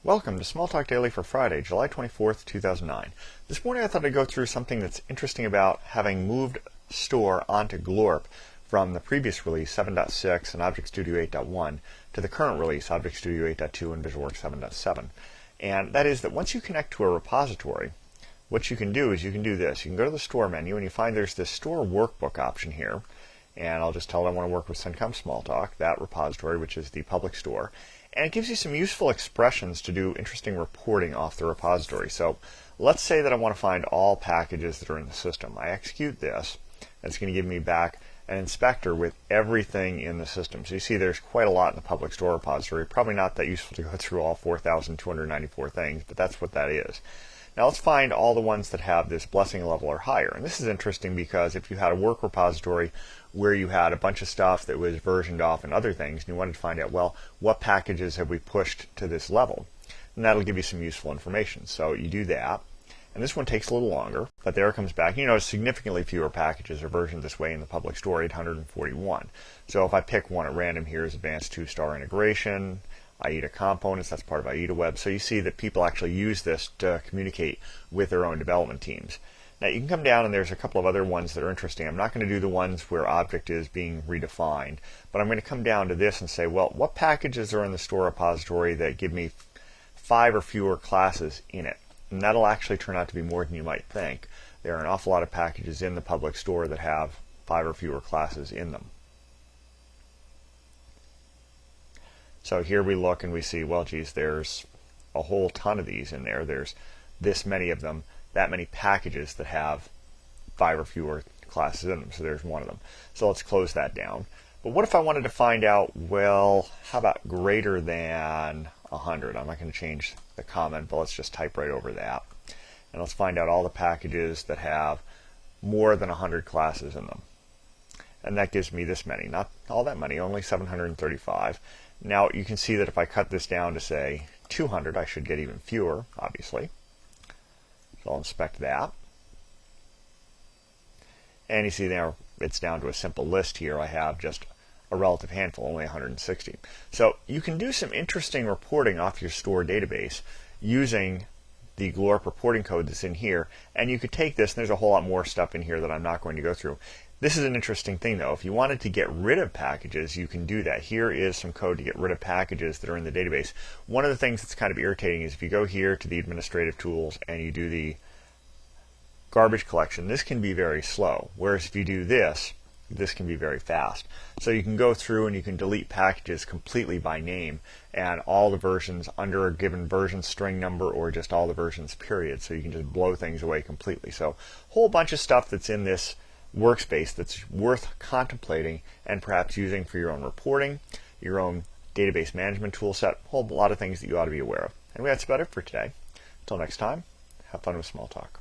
Welcome to Small Talk Daily for Friday, July 24th, 2009. This morning I thought I'd go through something that's interesting about having moved Store onto Glorp from the previous release 7.6 and Object Studio 8.1 to the current release Object Studio 8.2 and VisualWorks 7.7. And that is that once you connect to a repository, what you can do is you can do this. You can go to the Store menu and you find there's this Store Workbook option here. And I'll just tell it I want to work with CenCom Smalltalk, that repository, which is the public store. And it gives you some useful expressions to do interesting reporting off the repository. So let's say that I want to find all packages that are in the system. I execute this, and it's going to give me back an inspector with everything in the system. So you see there's quite a lot in the public store repository. Probably not that useful to go through all 4,294 things, but that's what that is. Now let's find all the ones that have this blessing level or higher. And this is interesting because if you had a work repository where you had a bunch of stuff that was versioned off and other things, and you wanted to find out, well, what packages have we pushed to this level? And that'll give you some useful information. So you do that. And this one takes a little longer, but there it comes back. You notice significantly fewer packages are versioned this way in the public store, 841. So if I pick one at random here is Advanced 2-Star Integration, AIDA Components, that's part of AIDA Web. So you see that people actually use this to communicate with their own development teams. Now you can come down and there's a couple of other ones that are interesting. I'm not going to do the ones where object is being redefined, but I'm going to come down to this and say, well, what packages are in the store repository that give me 5 or fewer classes in it? And that'll actually turn out to be more than you might think. There are an awful lot of packages in the public store that have 5 or fewer classes in them. So here we look and we see, well, geez, there's a whole ton of these in there. There's this many of them, that many packages that have 5 or fewer classes in them. So there's one of them. So let's close that down. But what if I wanted to find out, well, how about greater than 100? I'm not going to change the comment, but let's just type right over that. And let's find out all the packages that have more than 100 classes in them. And that gives me this many, not all that many, only 735. Now you can see that if I cut this down to say 200, I should get even fewer, obviously. So I'll inspect that. And you see there it's down to a simple list here. I have just a relative handful, only 160. So you can do some interesting reporting off your store database using the Glorp reporting code that's in here. And you could take this, and there's a whole lot more stuff in here that I'm not going to go through. This is an interesting thing, though. If you wanted to get rid of packages, you can do that. Here is some code to get rid of packages that are in the database. One of the things that's kind of irritating is if you go here to the administrative tools and you do the garbage collection, this can be very slow. Whereas if you do this, this can be very fast. So you can go through and you can delete packages completely by name and all the versions under a given version string number or just all the versions period. So you can just blow things away completely. So a whole bunch of stuff that's in this workspace that's worth contemplating and perhaps using for your own reporting, your own database management tool set, a whole lot of things that you ought to be aware of. Anyway, that's about it for today. Until next time, have fun with small talk.